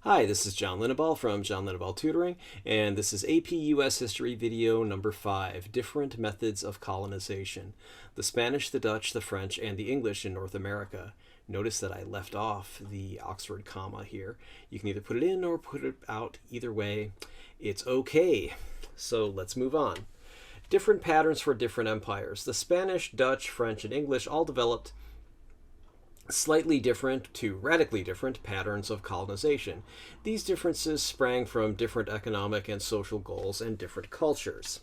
Hi, this is John Linneball from John Linneball Tutoring, and this is AP US History video number 5, Different Methods of Colonization, the Spanish, the Dutch, the French, and the English in North America. Notice that I left off the Oxford comma here. You can either put it in or put it out. Either way, it's okay. So let's move on. Different patterns for different empires. The Spanish, Dutch, French, and English all developed slightly different to radically different patterns of colonization. These differences sprang from different economic and social goals and different cultures.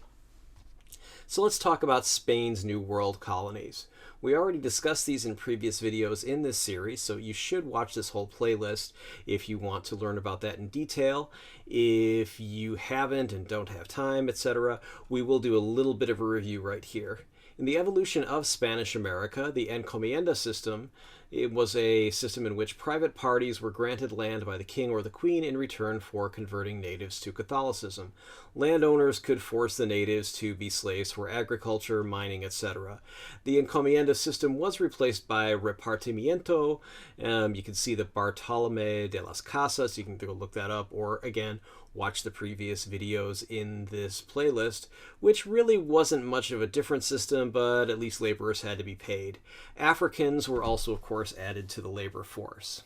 So let's talk about Spain's New World colonies. We already discussed these in previous videos in this series, so you should watch this whole playlist if you want to learn about that in detail. If you haven't and don't have time, etc., we will do a little bit of a review right here. In the evolution of Spanish America, the encomienda system, it was a system in which private parties were granted land by the king or the queen in return for converting natives to Catholicism. Landowners could force the natives to be slaves for agriculture, mining, etc. The encomienda system was replaced by repartimiento. You can see the Bartolomé de las Casas. You can go look that up, or again, watch the previous videos in this playlist, which really wasn't much of a different system, but at least laborers had to be paid. Africans were also, of course, added to the labor force.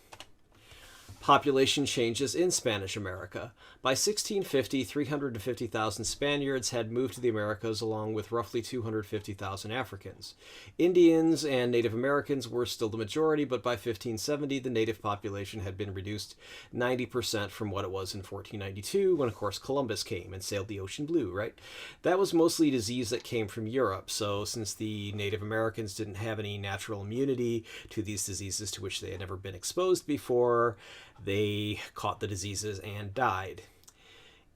Population changes in Spanish America. By 1650, 350,000 Spaniards had moved to the Americas along with roughly 250,000 Africans. Indians and Native Americans were still the majority, but by 1570, the native population had been reduced 90% from what it was in 1492, when, of course, Columbus came and sailed the ocean blue, right? That was mostly disease that came from Europe, so since the Native Americans didn't have any natural immunity to these diseases to which they had never been exposed before, they caught the diseases and died.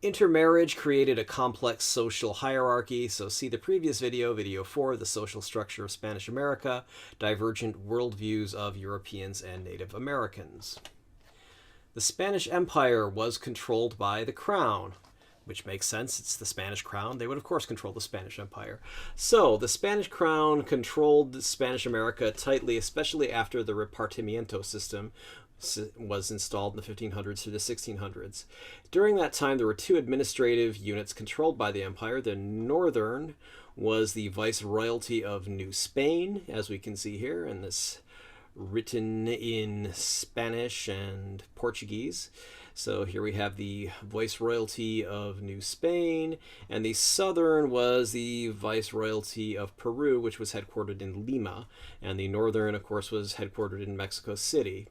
Intermarriage created a complex social hierarchy, so see the previous video, video 4, the social structure of Spanish America, divergent worldviews of Europeans and Native Americans. The Spanish Empire was controlled by the crown, which makes sense. It's the Spanish crown. They would, of course, control the Spanish Empire. So the Spanish crown controlled Spanish America tightly, especially after the repartimiento system was installed in the 1500s through the 1600s. During that time, there were two administrative units controlled by the empire. The northern was the Viceroyalty of New Spain, as we can see here, and this written in Spanish and Portuguese. So here we have the Viceroyalty of New Spain, and the southern was the Viceroyalty of Peru, which was headquartered in Lima, and the northern, of course, was headquartered in Mexico City.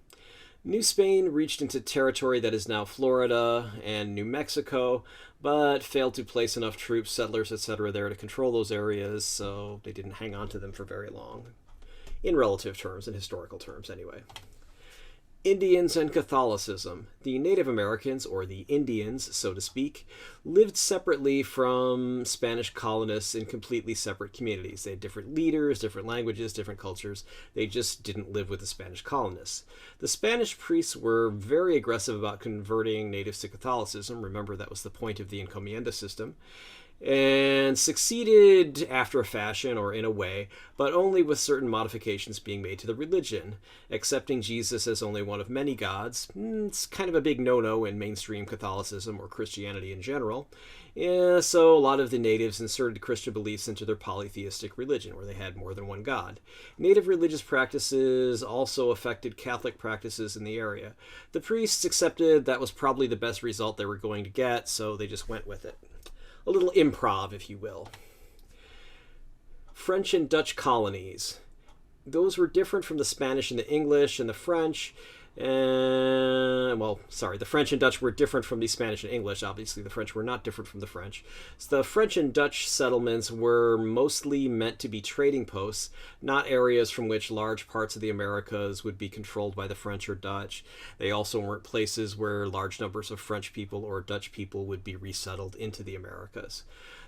New Spain reached into territory that is now Florida and New Mexico, but failed to place enough troops, settlers, etc. there to control those areas, so they didn't hang on to them for very long. In relative terms, in historical terms anyway. Indians and Catholicism. The Native Americans, or the Indians, so to speak, lived separately from Spanish colonists in completely separate communities. They had different leaders, different languages, different cultures. They just didn't live with the Spanish colonists. The Spanish priests were very aggressive about converting natives to Catholicism. Remember, that was the point of the encomienda system. And succeeded after a fashion, or in a way, but only with certain modifications being made to the religion. Accepting Jesus as only one of many gods, it's kind of a big no-no in mainstream Catholicism or Christianity in general. So a lot of the natives inserted Christian beliefs into their polytheistic religion, where they had more than one god. Native religious practices also affected Catholic practices in the area. The priests accepted that was probably the best result they were going to get, so they just went with it. A little improv, if you will. French and Dutch colonies. Those were different from the Spanish and the English and the French. The French and Dutch were different from the Spanish and English. Obviously, the French were not different from the French. So the French and Dutch settlements were mostly meant to be trading posts, not areas from which large parts of the Americas would be controlled by the French or Dutch. They also weren't places where large numbers of French people or Dutch people would be resettled into the Americas.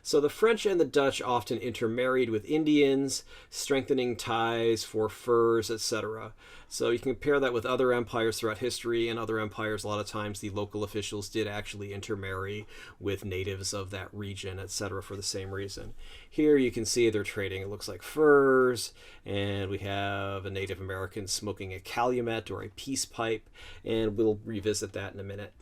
So the French and the Dutch often intermarried with Indians, strengthening ties for furs, etc. So you can compare that with other empires throughout history. In other empires, a lot of times the local officials did actually intermarry with natives of that region, etc., for the same reason. Here you can see they're trading, it looks like furs, and we have a Native American smoking a calumet or a peace pipe, and we'll revisit that in a minute.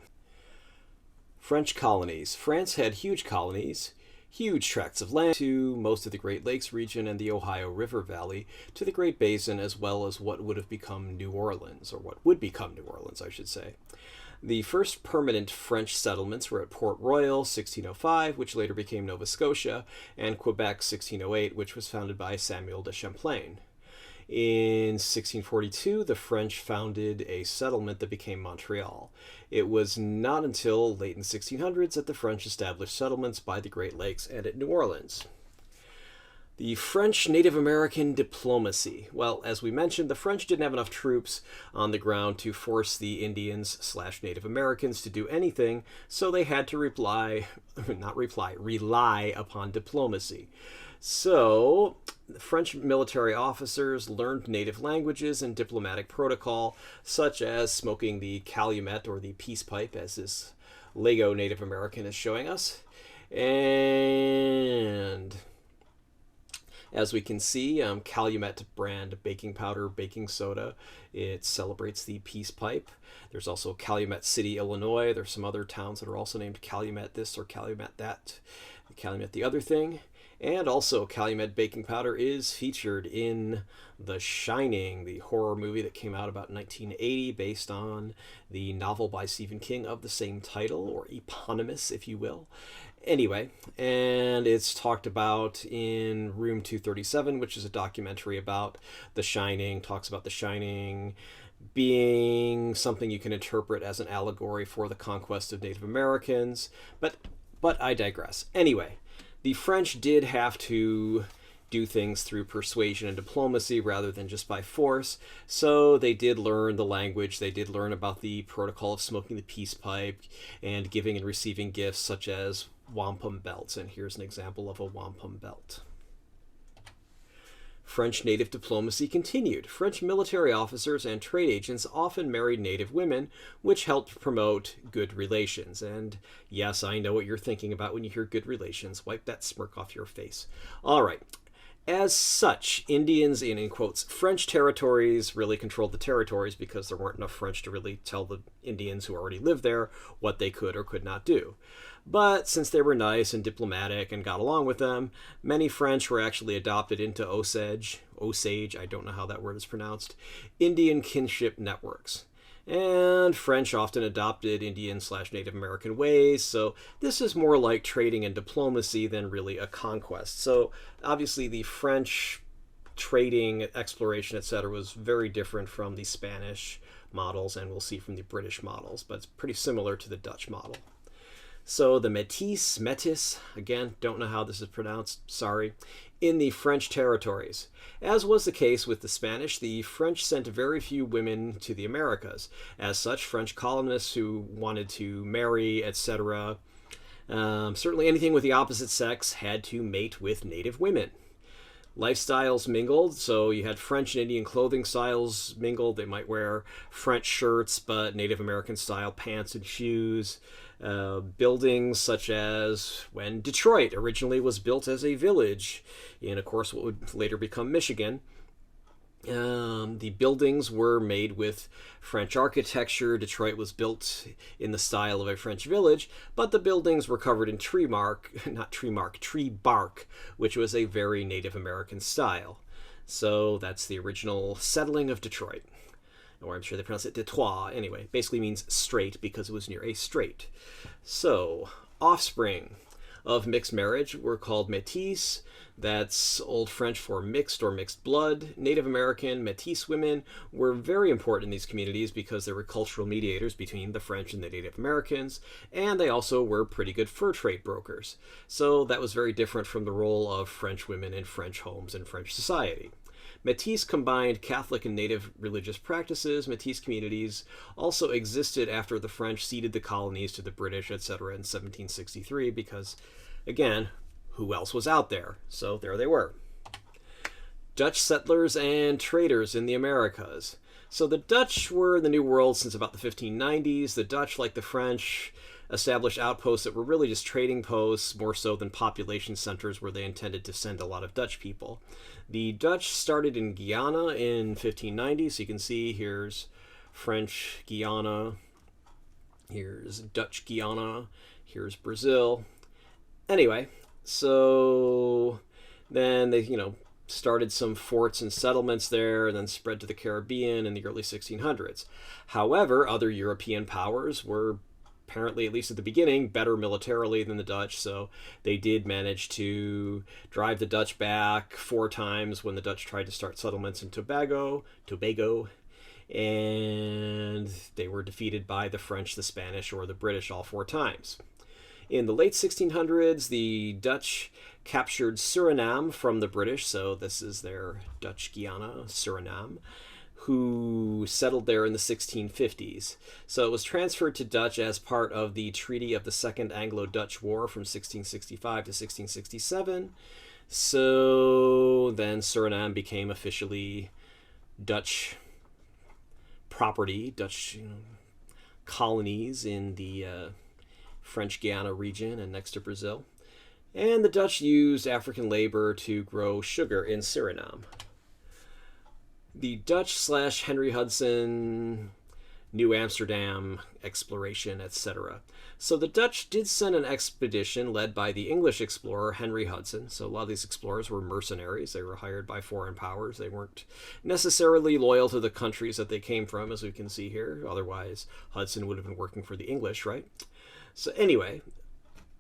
French colonies. France had huge colonies, huge tracts of land to most of the Great Lakes region and the Ohio River Valley, to the Great Basin, as well as what would have become New Orleans, or what would become New Orleans, I should say. The first permanent French settlements were at Port Royal, 1605, which later became Nova Scotia, and Quebec, 1608, which was founded by Samuel de Champlain. In 1642, the French founded a settlement that became Montreal. It was not until late in the 1600s that the French established settlements by the Great Lakes and at New Orleans. The French Native American diplomacy. Well, as we mentioned, the French didn't have enough troops on the ground to force the Indians/Native Americans to do anything, so they had to rely upon diplomacy. So, French military officers learned native languages and diplomatic protocol, such as smoking the calumet or the peace pipe, as this Lego Native American is showing us. And as we can see, Calumet brand baking powder, baking soda. It celebrates the peace pipe. There's also Calumet City, Illinois. There's some other towns that are also named Calumet this or Calumet that, Calumet the other thing. And also, Calumet baking powder is featured in The Shining, the horror movie that came out about 1980, based on the novel by Stephen King of the same title, or eponymous, if you will. Anyway, and it's talked about in Room 237, which is a documentary about The Shining, talks about The Shining being something you can interpret as an allegory for the conquest of Native Americans, but I digress. Anyway, the French did have to do things through persuasion and diplomacy rather than just by force, so they did learn the language, they did learn about the protocol of smoking the peace pipe and giving and receiving gifts such as wampum belts, and here's an example of a wampum belt. French native diplomacy continued. French military officers and trade agents often married native women, which helped promote good relations. And yes, I know what you're thinking about when you hear good relations. Wipe that smirk off your face. All right. As such, Indians in quotes, French territories really controlled the territories because there weren't enough French to really tell the Indians who already lived there what they could or could not do. But since they were nice and diplomatic and got along with them, many French were actually adopted into Osage, I don't know how that word is pronounced, Indian kinship networks. And French often adopted Indian/Native American ways, so this is more like trading and diplomacy than really a conquest. So obviously the French trading, exploration, etc. was very different from the Spanish models, and we'll see from the British models, but it's pretty similar to the Dutch model. So the Metis, again, don't know how this is pronounced, sorry, in the French territories. As was the case with the Spanish, the French sent very few women to the Americas. As such, French colonists who wanted to marry, etc., certainly anything with the opposite sex, had to mate with native women. Lifestyles mingled, so you had French and Indian clothing styles mingled. They might wear French shirts, but Native American style pants and shoes. Buildings such as when Detroit originally was built as a village in, of course, what would later become Michigan. The buildings were made with French architecture. Detroit was built in the style of a French village, but the buildings were covered in tree bark, which was a very Native American style. So that's the original settling of Detroit. Or I'm sure they pronounce it Detroit. Anyway, basically means strait because it was near a strait. So, offspring of mixed marriage were called Metis. That's Old French for mixed or mixed blood. Native American Metis women were very important in these communities because they were cultural mediators between the French and the Native Americans, and they also were pretty good fur trade brokers. So that was very different from the role of French women in French homes and French society. Metis combined Catholic and Native religious practices. Metis communities also existed after the French ceded the colonies to the British, etc. in 1763 because, again, who else was out there? So there they were. Dutch settlers and traders in the Americas. So the Dutch were in the New World since about the 1590s. The Dutch, like the French, established outposts that were really just trading posts, more so than population centers where they intended to send a lot of Dutch people. The Dutch started in Guyana in 1590, so you can see here's French Guiana, here's Dutch Guiana, here's Brazil. Anyway, so then they, started some forts and settlements there and then spread to the Caribbean in the early 1600s. However, other European powers were apparently, at least at the beginning, better militarily than the Dutch, so they did manage to drive the Dutch back 4 times when the Dutch tried to start settlements in Tobago, and they were defeated by the French, the Spanish, or the British all 4 times. In the late 1600s, the Dutch captured Suriname from the British, so this is their Dutch Guiana, Suriname, who settled there in the 1650s. So it was transferred to Dutch as part of the Treaty of the Second Anglo-Dutch War from 1665 to 1667. So then Suriname became officially Dutch property, Dutch colonies in the French Guiana region and next to Brazil. And the Dutch used African labor to grow sugar in Suriname. The Dutch / Henry Hudson, New Amsterdam exploration, etc. So the Dutch did send an expedition led by the English explorer Henry Hudson. So a lot of these explorers were mercenaries. They were hired by foreign powers. They weren't necessarily loyal to the countries that they came from, as we can see here. Otherwise, Hudson would have been working for the English, right? So anyway,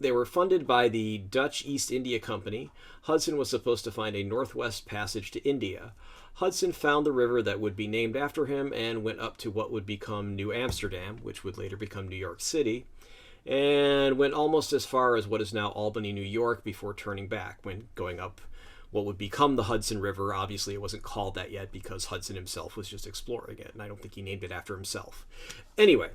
they were funded by the Dutch East India Company. Hudson was supposed to find a northwest passage to India. Hudson found the river that would be named after him and went up to what would become New Amsterdam, which would later become New York City, and went almost as far as what is now Albany, New York, before turning back when going up what would become the Hudson River. Obviously, it wasn't called that yet because Hudson himself was just exploring it, and I don't think he named it after himself. Anyway,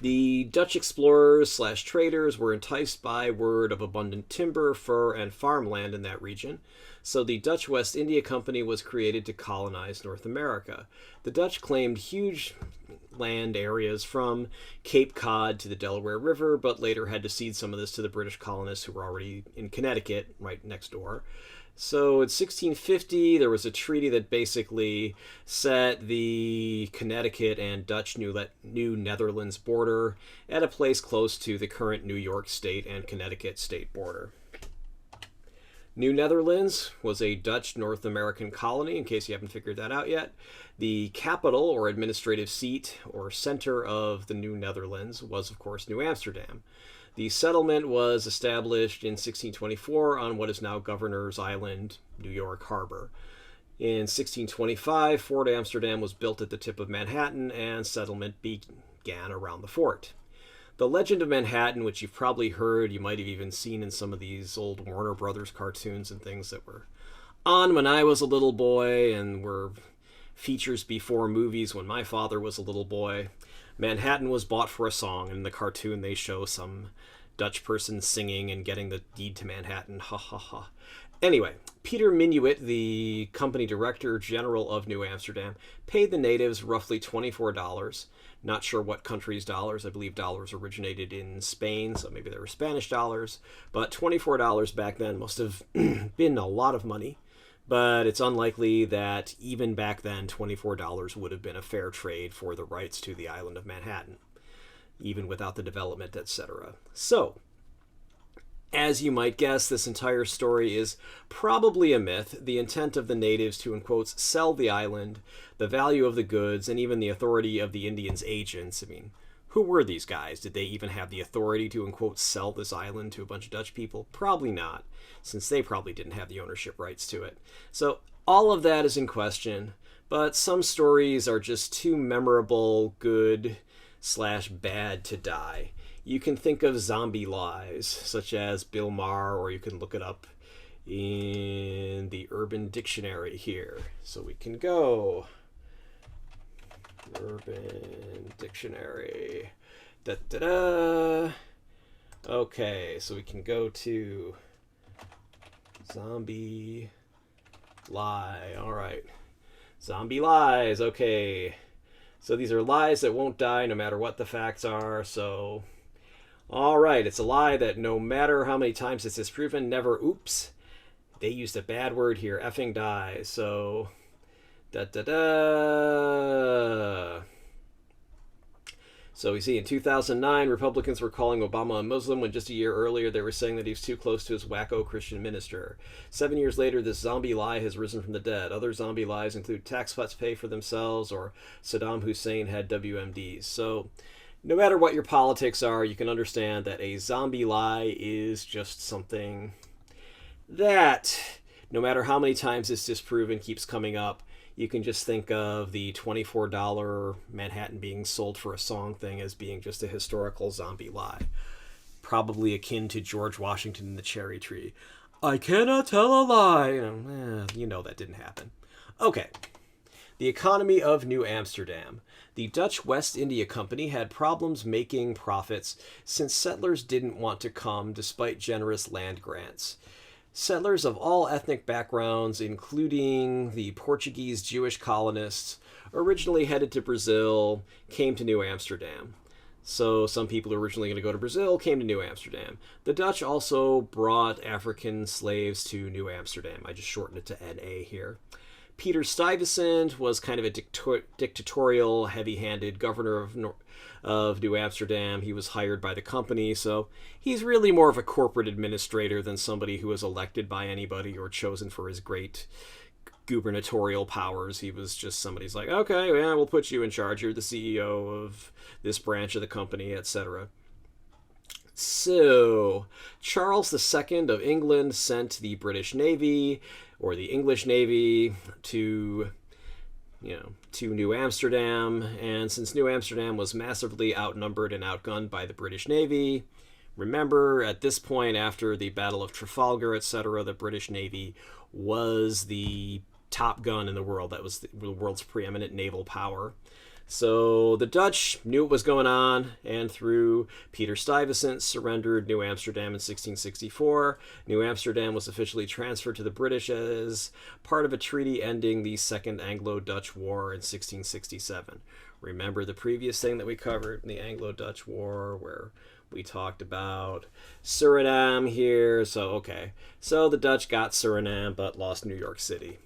the Dutch explorers / traders were enticed by word of abundant timber, fur, and farmland in that region, so the Dutch West India Company was created to colonize North America. The Dutch claimed huge land areas from Cape Cod to the Delaware River, but later had to cede some of this to the British colonists who were already in Connecticut, right next door. So in 1650, there was a treaty that basically set the Connecticut and Dutch New Netherlands border at a place close to the current New York State and Connecticut state border. New Netherlands was a Dutch North American colony, in case you haven't figured that out yet. The capital or administrative seat or center of the New Netherlands was, of course, New Amsterdam. The settlement was established in 1624 on what is now Governor's Island, New York Harbor. In 1625, Fort Amsterdam was built at the tip of Manhattan, and settlement began around the fort. The Legend of Manhattan, which you've probably heard, you might have even seen in some of these old Warner Brothers cartoons and things that were on when I was a little boy and were features before movies when my father was a little boy. Manhattan was bought for a song, and in the cartoon they show some Dutch person singing and getting the deed to Manhattan. Ha ha ha. Anyway, Peter Minuit, the company director general of New Amsterdam, paid the natives roughly $24. Not sure what country's dollars. I believe dollars originated in Spain, so maybe they were Spanish dollars. But $24 back then must have been a lot of money. But it's unlikely that even back then $24 would have been a fair trade for the rights to the island of Manhattan, even without the development, etc. So, as you might guess, this entire story is probably a myth. The intent of the natives to, in quotes, sell the island, the value of the goods, and even the authority of the Indians' agents. I mean, who were these guys? Did they even have the authority to, in quotes, sell this island to a bunch of Dutch people? Probably not, since they probably didn't have the ownership rights to it. So all of that is in question, but some stories are just too memorable, good / bad to die. You can think of zombie lies, such as Bill Maher, or you can look it up in the Urban Dictionary here. So we can go Urban Dictionary. Da-da-da. Okay, so we can go to Zombie lie. All right. Zombie lies. Okay. So these are lies that won't die no matter what the facts are. So, all right. It's a lie that no matter how many times it's disproven, never, oops, they used a bad word here, effing die. So, da-da-da. So we see in 2009, Republicans were calling Obama a Muslim when just a year earlier they were saying that he was too close to his wacko Christian minister. 7 years later, this zombie lie has risen from the dead. Other zombie lies include tax cuts pay for themselves or Saddam Hussein had WMDs. So no matter what your politics are, you can understand that a zombie lie is just something that, no matter how many times it's disproven, keeps coming up. You can just think of the $24 Manhattan being sold for a song thing as being just a historical zombie lie. Probably akin to George Washington and the cherry tree. I cannot tell a lie. You know that didn't happen. Okay. The economy of New Amsterdam. The Dutch West India Company had problems making profits since settlers didn't want to come despite generous land grants. Settlers of all ethnic backgrounds, including the Portuguese Jewish colonists, originally headed to Brazil, came to New Amsterdam. So some people originally going to go to Brazil came to New Amsterdam. The Dutch also brought African slaves to New Amsterdam. I just shortened it to NA here. Peter Stuyvesant was kind of a dictatorial, heavy-handed governor of New Amsterdam. He was hired by the company, so he's really more of a corporate administrator than somebody who was elected by anybody or chosen for his great gubernatorial powers. He was just somebody's like, okay, yeah, we'll put you in charge. You're the CEO of this branch of the company, etc. So, Charles II of England sent the British Navy, or the English Navy, to New Amsterdam, and since New Amsterdam was massively outnumbered and outgunned by the British Navy, remember, at this point, after the Battle of Trafalgar, etc., the British Navy was the top gun in the world. That was the world's preeminent naval power. So the Dutch knew what was going on, and through Peter Stuyvesant surrendered New Amsterdam in 1664. New Amsterdam was officially transferred to the British as part of a treaty ending the Second Anglo-Dutch War in 1667. Remember the previous thing that we covered in the Anglo-Dutch War where we talked about Suriname here. So, okay. So the Dutch got Suriname but lost New York City.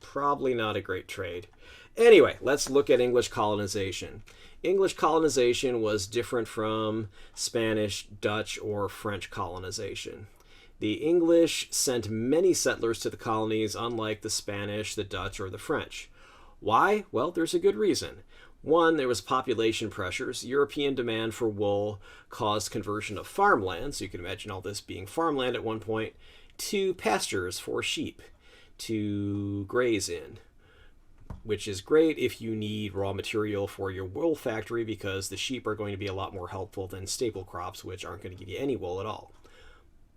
Probably not a great trade. Anyway, let's look at English colonization. English colonization was different from Spanish, Dutch, or French colonization. The English sent many settlers to the colonies, unlike the Spanish, the Dutch, or the French. Why? Well, there's a good reason. One, there was population pressures. European demand for wool caused conversion of farmland, so you can imagine all this being farmland at one point, to pastures for sheep to graze in, which is great if you need raw material for your wool factory because the sheep are going to be a lot more helpful than staple crops, which aren't going to give you any wool at all.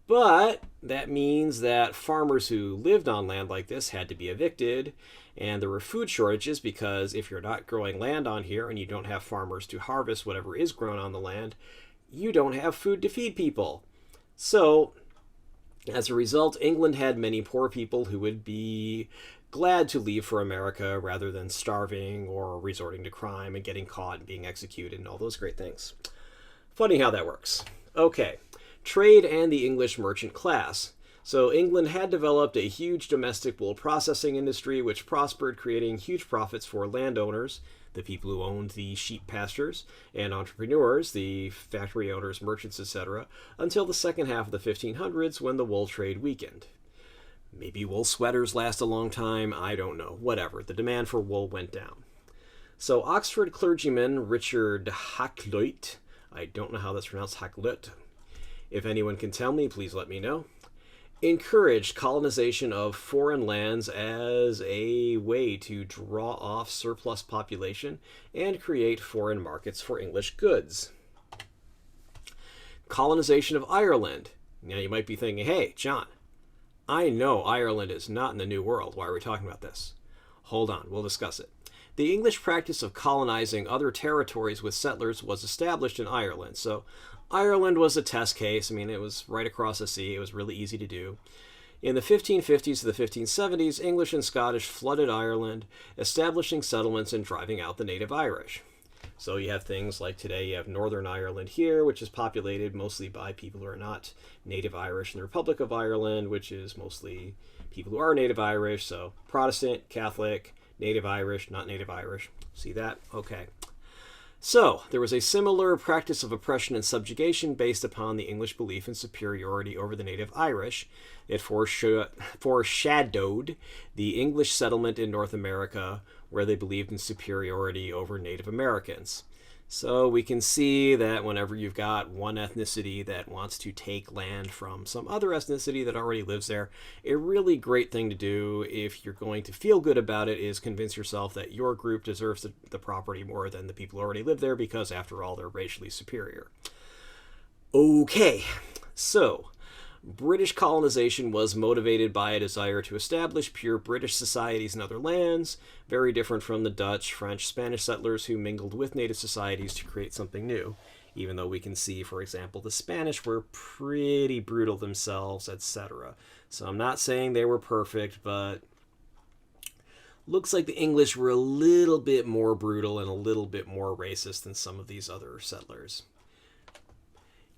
But that means that farmers who lived on land like this had to be evicted, and there were food shortages because if you're not growing land on here and you don't have farmers to harvest whatever is grown on the land, you don't have food to feed people. So, as a result, England had many poor people who would be glad to leave for America rather than starving or resorting to crime and getting caught and being executed and all those great things. Funny how that works. Okay, trade and the English merchant class. So England had developed a huge domestic wool processing industry which prospered, creating huge profits for landowners, the people who owned the sheep pastures, and entrepreneurs, the factory owners, merchants, etc., until the second half of the 1500s when the wool trade weakened. Maybe wool sweaters last a long time, I don't know, whatever. The demand for wool went down. So Oxford clergyman Richard Hakluyt, I don't know how that's pronounced, Hakluyt, if anyone can tell me, please let me know, encouraged colonization of foreign lands as a way to draw off surplus population and create foreign markets for English goods. Colonization of Ireland. Now you might be thinking, hey, John, I know Ireland is not in the New World. Why are we talking about this? Hold on, we'll discuss it. The English practice of colonizing other territories with settlers was established in Ireland. So Ireland was a test case. I mean, it was right across the sea. It was really easy to do. In the 1550s to the 1570s, English and Scottish flooded Ireland, establishing settlements and driving out the native Irish. So you have things like today, you have Northern Ireland here, which is populated mostly by people who are not native Irish, and the Republic of Ireland, which is mostly people who are native Irish, so Protestant, Catholic, native Irish, not native Irish. See that? Okay. So, there was a similar practice of oppression and subjugation based upon the English belief in superiority over the native Irish. It foreshadowed the English settlement in North America, where they believed in superiority over Native Americans. So we can see that whenever you've got one ethnicity that wants to take land from some other ethnicity that already lives there, a really great thing to do if you're going to feel good about it is convince yourself that your group deserves the property more than the people who already live there, because after all, they're racially superior. Okay, so British colonization was motivated by a desire to establish pure British societies in other lands, very different from the Dutch, French, Spanish settlers who mingled with native societies to create something new, even though we can see, for example, the Spanish were pretty brutal themselves, etc. So I'm not saying they were perfect, but looks like the English were a little bit more brutal and a little bit more racist than some of these other settlers.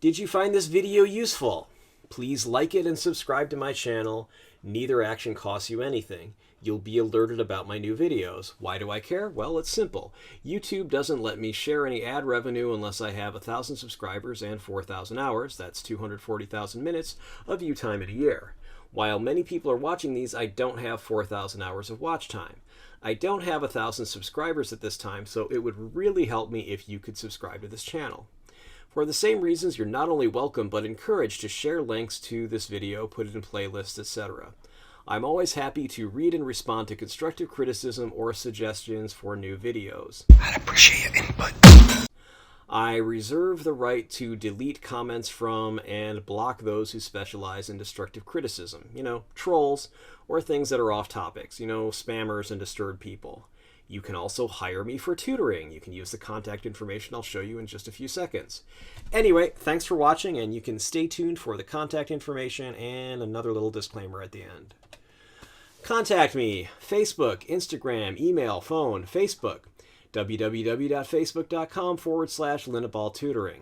Did you find this video useful? Please like it and subscribe to my channel. Neither action costs you anything. You'll be alerted about my new videos. Why do I care? Well, it's simple. YouTube doesn't let me share any ad revenue unless I have 1,000 subscribers and 4,000 hours. That's 240,000 minutes of view time in a year. While many people are watching these, I don't have 4,000 hours of watch time. I don't have 1,000 subscribers at this time, so it would really help me if you could subscribe to this channel. For the same reasons, you're not only welcome, but encouraged to share links to this video, put it in playlists, etc. I'm always happy to read and respond to constructive criticism or suggestions for new videos. I'd appreciate your input. I reserve the right to delete comments from and block those who specialize in destructive criticism. Trolls, or things that are off topics, spammers and disturbed people. You can also hire me for tutoring. You can use the contact information I'll show you in just a few seconds. Anyway, thanks for watching, and you can stay tuned for the contact information and another little disclaimer at the end. Contact me, Facebook, Instagram, email, phone, Facebook, www.facebook.com/LinneBallTutoring.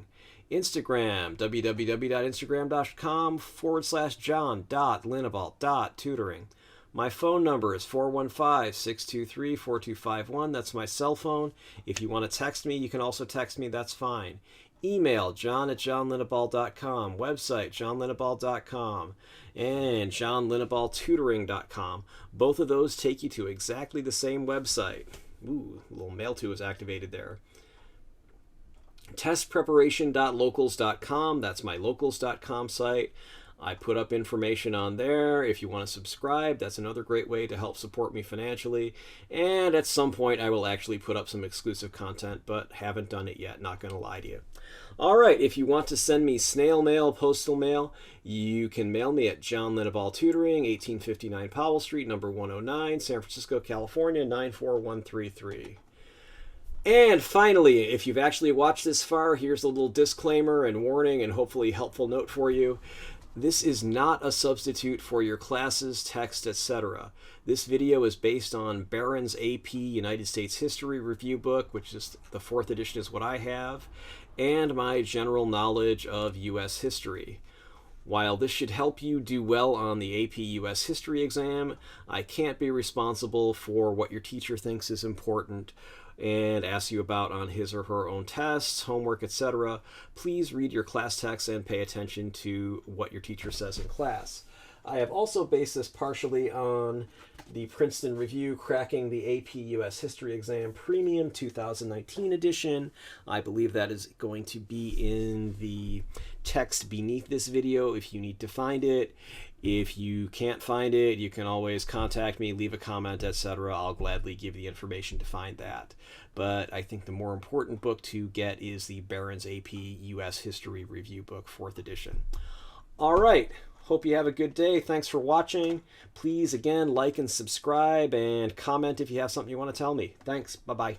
Instagram, www.instagram.com/john.linneball.tutoring. My phone number is 415-623-4251. That's my cell phone. If you want to text me, you can also text me. That's fine. Email, john@johnlinneball.com. Website, johnlinneball.com. And johnlinneballtutoring.com. Both of those take you to exactly the same website. Ooh, a little mail to is activated there. Testpreparation.locals.com. That's my locals.com site. I put up information on there. If you want to subscribe, that's another great way to help support me financially. And at some point, I will actually put up some exclusive content, but haven't done it yet, not going to lie to you. All right, if you want to send me snail mail, postal mail, you can mail me at John Linneball Tutoring, 1859 Powell Street, number 109, San Francisco, California, 94133. And finally, if you've actually watched this far, here's a little disclaimer and warning and hopefully helpful note for you. This is not a substitute for your classes, text, etc. This video is based on Barron's AP United States History Review book, which is the 4th edition is what I have, and my general knowledge of U.S. history. While this should help you do well on the AP U.S. History exam, I can't be responsible for what your teacher thinks is important and asks you about on his or her own tests, homework, etc. Please read your class text and pay attention to what your teacher says in class. I have also based this partially on the Princeton Review Cracking the AP U.S. History Exam Premium 2019 edition. I believe that is going to be in the text beneath this video if you need to find it. If you can't find it, you can always contact me, leave a comment, etc. I'll gladly give you the information to find that. But I think the more important book to get is the Barron's AP U.S. History Review book, 4th edition. All right. Hope you have a good day. Thanks for watching. Please, again, like and subscribe and comment if you have something you want to tell me. Thanks. Bye-bye.